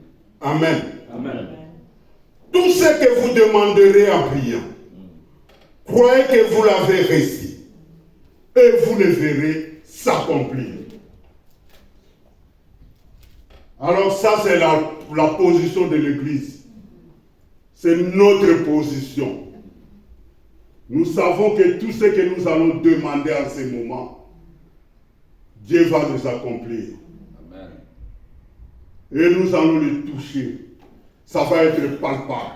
D: Amen.
E: Amen.
D: Tout ce que vous demanderez en priant, croyez que vous l'avez reçu, et vous le verrez s'accomplir. Alors ça, c'est la position de l'Église. C'est notre position. Nous savons que tout ce que nous allons demander en ce moment, Dieu va nous accomplir.
E: Amen.
D: Et nous allons le toucher. Ça va être palpable.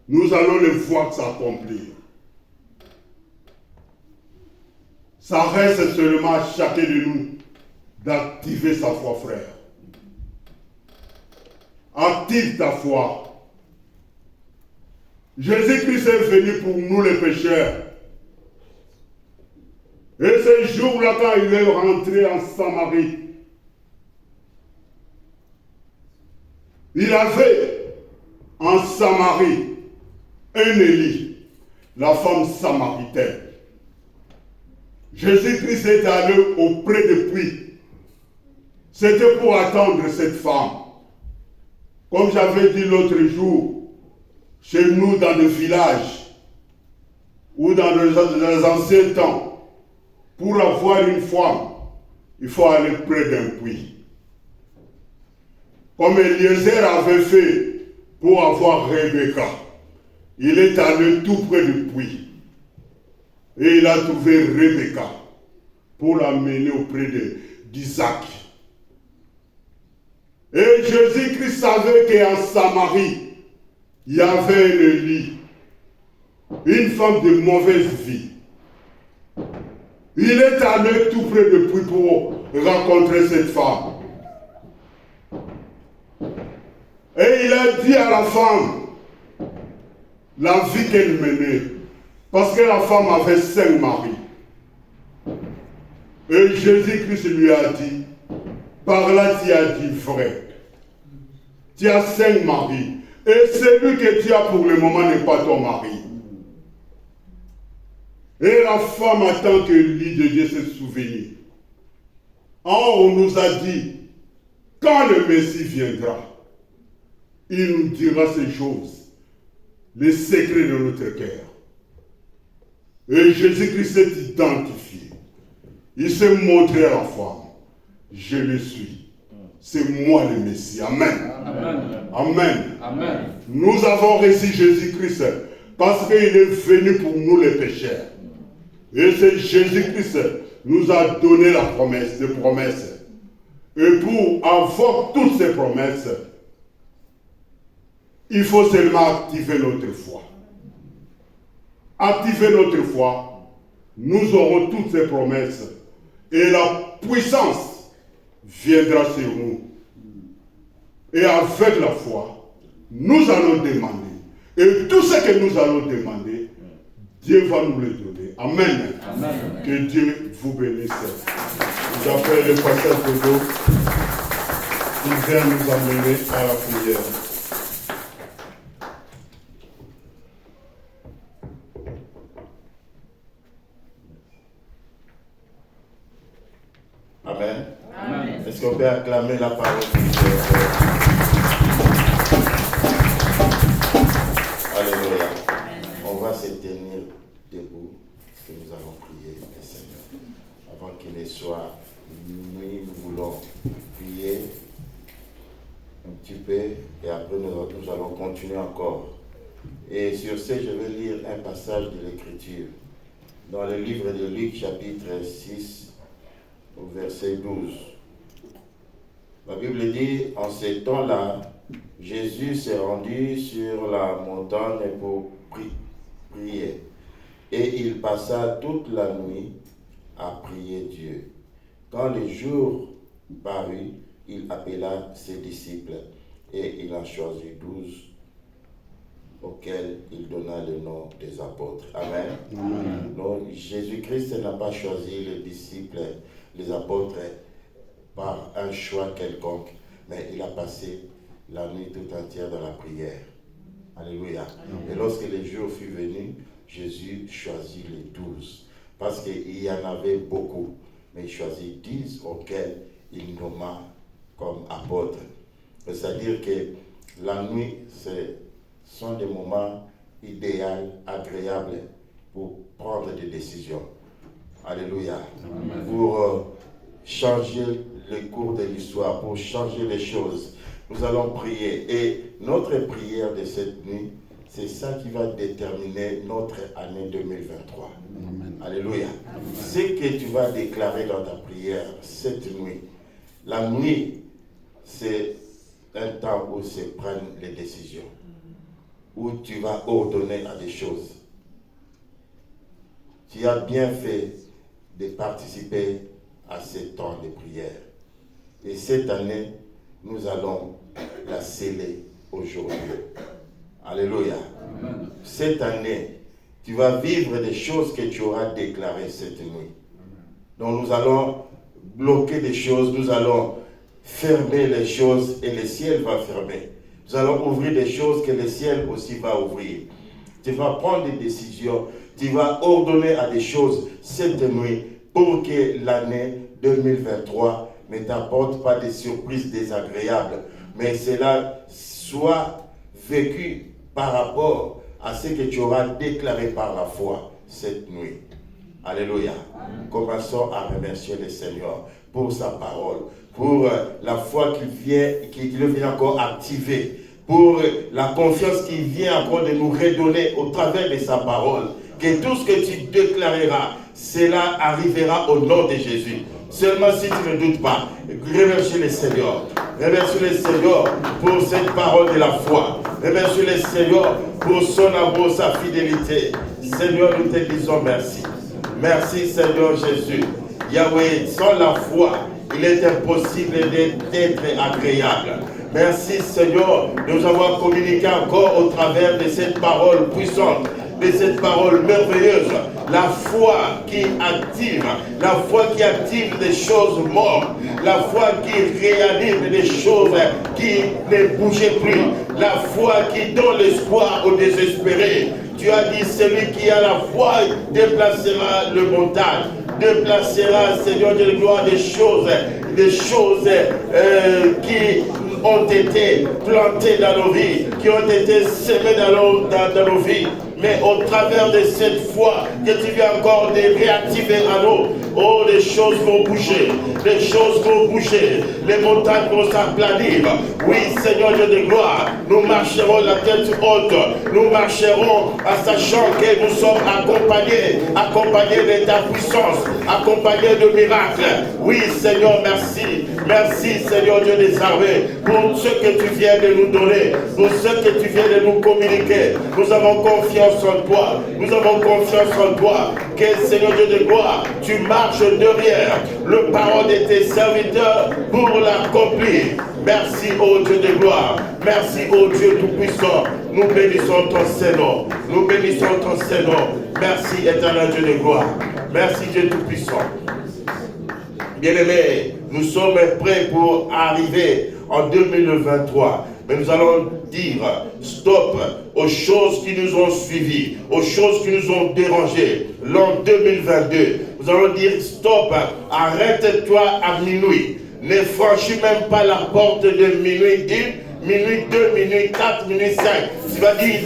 D: Nous allons le voir s'accomplir. Ça reste seulement à chacun de nous d'activer sa foi, frère. Active ta foi. Jésus-Christ est venu pour nous les pécheurs. Et ce jour-là, quand il est rentré en Samarie, il avait en Samarie un Élie, la femme samaritaine. Jésus-Christ est allé auprès de puits. C'était pour attendre cette femme. Comme j'avais dit l'autre jour, chez nous dans le village, ou dans les anciens temps, pour avoir une femme, il faut aller près d'un puits. Comme Eliezer avait fait pour avoir Rebecca, il est allé tout près du puits. Et il a trouvé Rebecca pour l'amener auprès d'Isaac. Et Jésus-Christ savait qu'en Samarie, il y avait un Élie, une femme de mauvaise vie. Il est allé tout près du puits pour rencontrer cette femme. Et il a dit à la femme la vie qu'elle menait. Parce que la femme avait 5 maris. Et Jésus-Christ lui a dit, par là tu as dit vrai. Tu as 5 maris. Et celui que tu as pour le moment n'est pas ton mari. Et la femme attend que l'île de Dieu se souvienne. Or, on nous a dit, quand le Messie viendra, il nous dira ces choses, les secrets de notre cœur. Et Jésus-Christ s'est identifié. Il s'est montré à la femme. Je le suis. C'est moi le Messie. Amen.
E: Amen.
D: Amen.
E: Amen.
D: Nous avons reçu Jésus-Christ parce qu'il est venu pour nous les pécheurs. Et c'est Jésus-Christ nous a donné la promesse, des promesses. Et pour avoir toutes ces promesses, il faut seulement activer notre foi. Activer notre foi, nous aurons toutes ces promesses. Et la puissance viendra sur nous. Et avec la foi, nous allons demander. Et tout ce que nous allons demander, Dieu va nous le donner. Amen.
E: Amen.
D: Que Dieu vous bénisse. J'appelle le pasteur Dodo qui vient nous amener à la prière.
F: Amen.
B: Amen.
F: Est-ce qu'on peut acclamer la parole de Dieu? Alléluia. On va se tenir debout parce que nous allons prier le Seigneur. Avant qu'il ne soit nuit, nous voulons prier un petit peu et après nous allons continuer encore. Et sur ce, je vais lire un passage de l'Écriture dans le livre de Luc, chapitre 6, au verset 12. La Bible dit, en ces temps-là, Jésus s'est rendu sur la montagne pour prier. Et il passa toute la nuit à prier Dieu. Quand le jour parut, il appela ses disciples et il en choisit 12 auxquels il donna le nom des apôtres. Amen.
D: Amen.
F: Donc, Jésus-Christ n'a pas choisi les disciples, les apôtres, par un choix quelconque, mais il a passé la nuit tout entière dans la prière. Alléluia. Et lorsque le jour fut venu, Jésus choisit les 12, parce qu'il y en avait beaucoup, mais il choisit 10 auxquels il nomma comme apôtres. C'est-à-dire que la nuit, sont des moments idéaux, agréables pour prendre des décisions. Alléluia. Amen. Pour changer le cours de l'histoire, pour changer les choses. Nous allons prier. Et notre prière de cette nuit, c'est ça qui va déterminer notre année 2023. Amen. Alléluia. Amen. Ce que tu vas déclarer dans ta prière cette nuit, la nuit, c'est un temps où se prennent les décisions, où tu vas ordonner à des choses. Tu as bien fait de participer à ce temps de prière. Et cette année, nous allons la sceller aujourd'hui. Alléluia. Amen. cette année, tu vas vivre des choses que tu auras déclarées cette nuit. Donc nous allons bloquer des choses, nous allons fermer les choses et le ciel va fermer. Nous allons ouvrir des choses que le ciel aussi va ouvrir. Tu vas prendre des décisions, tu vas ordonner à des choses cette nuit pour que l'année 2023 ne t'apporte pas des surprises désagréables, mais cela soit vécu par rapport à ce que tu auras déclaré par la foi cette nuit. Alléluia. Commençons à remercier le Seigneur pour sa parole, pour la foi qu'il vient encore activer, pour la confiance qu'il vient encore de nous redonner au travers de sa parole. Que tout ce que tu déclareras, cela arrivera au nom de Jésus. Seulement si tu ne doutes pas, remercie le Seigneur. Remercie le Seigneur pour cette parole de la foi. Remercie le Seigneur pour son amour, sa fidélité. Seigneur, nous te disons merci. Merci Seigneur Jésus. Yahweh, sans la foi, il est impossible d'être agréable. Merci Seigneur de nous avoir communiqué encore au travers de cette parole puissante, de cette parole merveilleuse. La foi qui active des choses mortes, la foi qui réanime des choses qui ne bougeaient plus, la foi qui donne l'espoir aux désespérés. Tu as dit, celui qui a la foi déplacera le montagne, déplacera, Seigneur de gloire, des choses qui ont été plantées dans nos vies, qui ont été semées dans nos vies. Mais au travers de cette foi que tu viens encore de réactiver à nous, oh, les choses vont bouger, les choses vont bouger, les montagnes vont s'aplanir. Oui, Seigneur Dieu de gloire, nous marcherons la tête haute, nous marcherons en sachant que nous sommes accompagnés de ta puissance, accompagnés de miracles. Oui, Seigneur, merci. Merci, Seigneur Dieu des armées, pour ce que tu viens de nous donner, pour ce que tu viens de nous communiquer. Nous avons confiance en toi. Nous avons confiance en toi. Que, Seigneur Dieu de gloire, tu marches derrière le parole de tes serviteurs pour l'accomplir. Merci, ô Dieu de gloire. Merci, ô Dieu Tout-Puissant. Nous bénissons ton Seigneur. Nous bénissons ton Seigneur. Merci, éternel Dieu de gloire. Merci, Dieu Tout-Puissant. Bien-aimés, nous sommes prêts pour arriver en 2023. Mais nous allons dire stop aux choses qui nous ont suivis, aux choses qui nous ont dérangés. L'an 2022, nous allons dire stop, arrête-toi à minuit. Ne franchis même pas la porte de minuit 1, minuit 2, minuit 4, minuit 5. Tu vas dire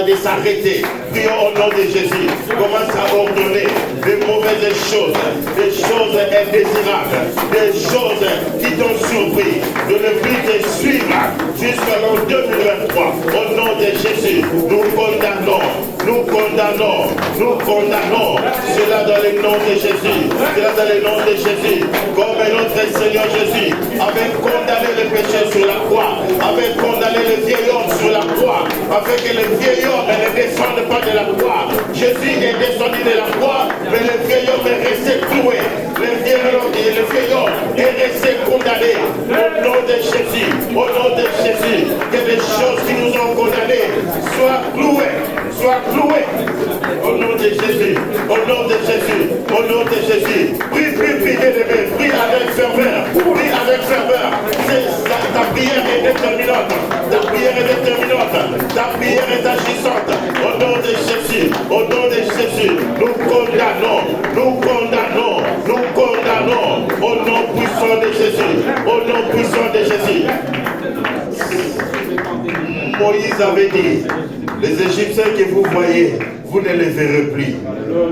F: de s'arrêter. Prions au nom de Jésus. Commence à ordonner des mauvaises choses, des choses indésirables, des choses qui t'ont surpris, de ne plus te suivre jusqu'à l'an 2023. Au nom de Jésus, nous condamnons cela dans le nom de Jésus. Cela dans le nom de Jésus. Comme notre Seigneur Jésus avait condamné le péché sur la croix, avait condamné le vieil homme sur la croix, afin que le vieil homme ne descende pas de la croix. Jésus est descendu de la croix, mais le vieil homme est resté cloué. Le vieil homme est resté condamné. Au nom de Jésus, au nom de Jésus, que les choses qui nous ont condamnés soient clouées. Au nom de Jésus, au nom de Jésus, au nom de Jésus. Prie, bien-aimé, prie avec ferveur, ta prière est déterminante, ta prière est agissante. Au nom de Jésus, nous condamnons, au nom puissant de Jésus, Moïse avait dit, les Égyptiens que vous voyez, vous ne les verrez plus.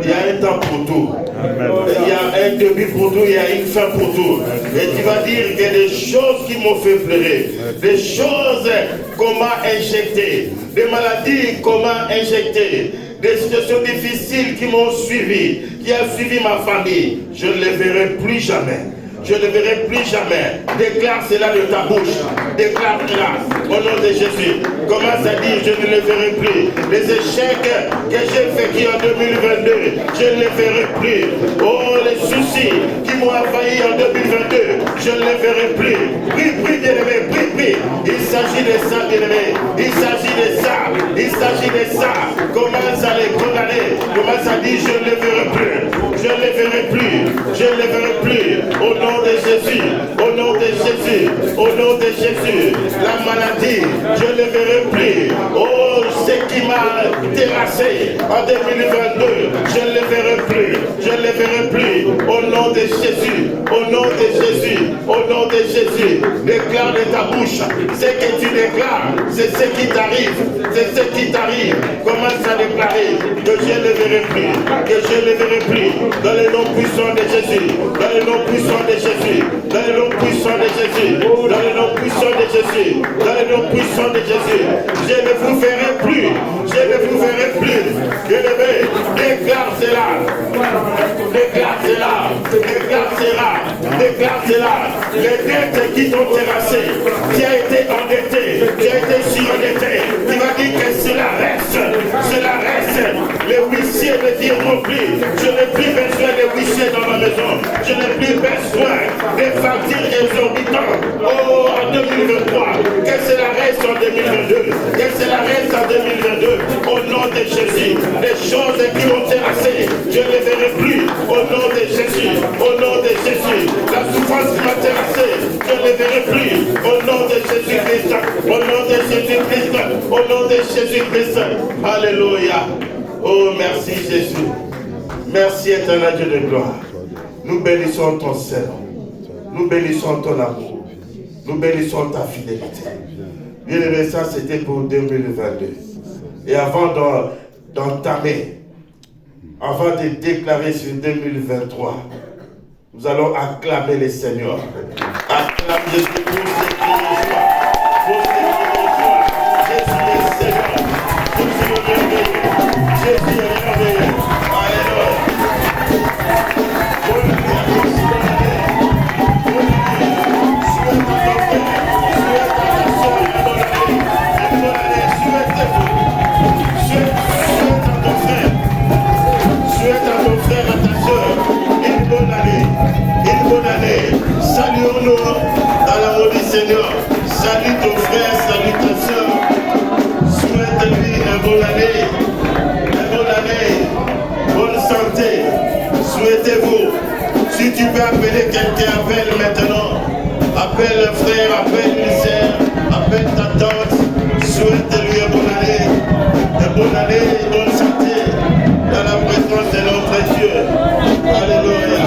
F: Il y a un temps pour tout. Il y a un début pour tout, il y a une fin pour tout. Et tu vas dire que des choses qui m'ont fait pleurer, des choses qu'on m'a injectées, des maladies qu'on m'a injectées, des situations difficiles qui m'ont suivi, qui a suivi ma famille, je ne les verrai plus jamais. Je ne verrai plus jamais. Déclare cela de ta bouche. Déclare cela au nom de Jésus. Commence à dire, je ne les verrai plus. Les échecs que j'ai vécus en 2022, je ne les verrai plus. Oh, les soucis qui m'ont envahi en 2022, je ne les verrai plus. Prie, bien-aimé, prie. Il s'agit de ça, bien-aimé. Il s'agit de ça. Commence Commence à dire, je ne les verrai plus. Je ne les verrai plus. Je ne les verrai plus. Au nom de Jésus. Au nom de Jésus. Au nom de Jésus. La maladie, je ne les verrai plus. Oh, ce qui m'a terrassé en 2022, je ne les verrai plus. Je ne les verrai plus. Au nom de Jésus. Au nom de Jésus. Au nom de Jésus. Déclare de ta bouche. Ce que tu déclares, c'est ce qui t'arrive. C'est ce qui t'arrive. Commence à déclarer que je ne les verrai plus. Que je ne les verrai plus. Dans le nom puissant de Jésus. Dans le nom puissant de Jésus. Dans le nom puissant de Jésus. Dans le nom puissant de Jésus. Dans le nom puissant de Jésus. Je ne vous verrai plus. Je ne vous verrai plus. Bien-aimé, déclare cela. Déclare cela. Déclare cela. Déclare cela. Les dettes qui t'ont terrassé, qui a été endetté, qui a été surendetté, tu vas dire que cela reste. Cela reste. Les huissiers ne diront plus. Je n'ai plus besoin de huissiers dans ma maison. Je n'ai plus besoin des factures exorbitantes. Oh, en 2023, que cela reste en 2022. Que cela reste en 2022. Au nom de Jésus, les choses qui ont terrassé, je ne les verrai plus. Au nom de Jésus. Au nom de Jésus. La souffrance qui m'a terrassé, je ne les verrai plus. Au nom de Jésus-Christ. Au nom de Jésus-Christ. Au nom de Jésus-Christ. Alléluia. Oh, merci Jésus. Merci éternel Dieu de gloire. Nous bénissons ton Seigneur. Nous bénissons ton amour. Nous bénissons ta fidélité. Bien-aimé, ça c'était pour 2022. Et avant d'entamer, avant de déclarer sur 2023, nous allons acclamer le Seigneur. Acclame Jésus pour ce qui est joie. Pour ce qui est joie. Jésus est Seigneur. Jésus est merveilleux. Jésus est merveilleux. Alléluia. Bonne année. Souhaite à ton frère. Souhaite à ta soeur une bonne année. Une bonne année. Souhaite-vous. Souhaite à ton frère. Souhaite à ton frère, à ta soeur. Une bonne année. Une bonne année. Saluons-nous dans l'amour du Seigneur. Salue ton frère, salue ta soeur. Souhaite-lui une bonne année. Une bonne année. Bonne santé. Souhaitez-vous. Si tu peux appeler quelqu'un, appelle maintenant. Appelle un frère, appelle une sœur, appelle ta tante. Souhaite-lui une bonne année. Une bonne année, une bonne santé. Dans la présence de notre Dieu. Alléluia.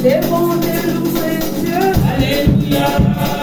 B: C'est bon de louer Dieu. Alléluia.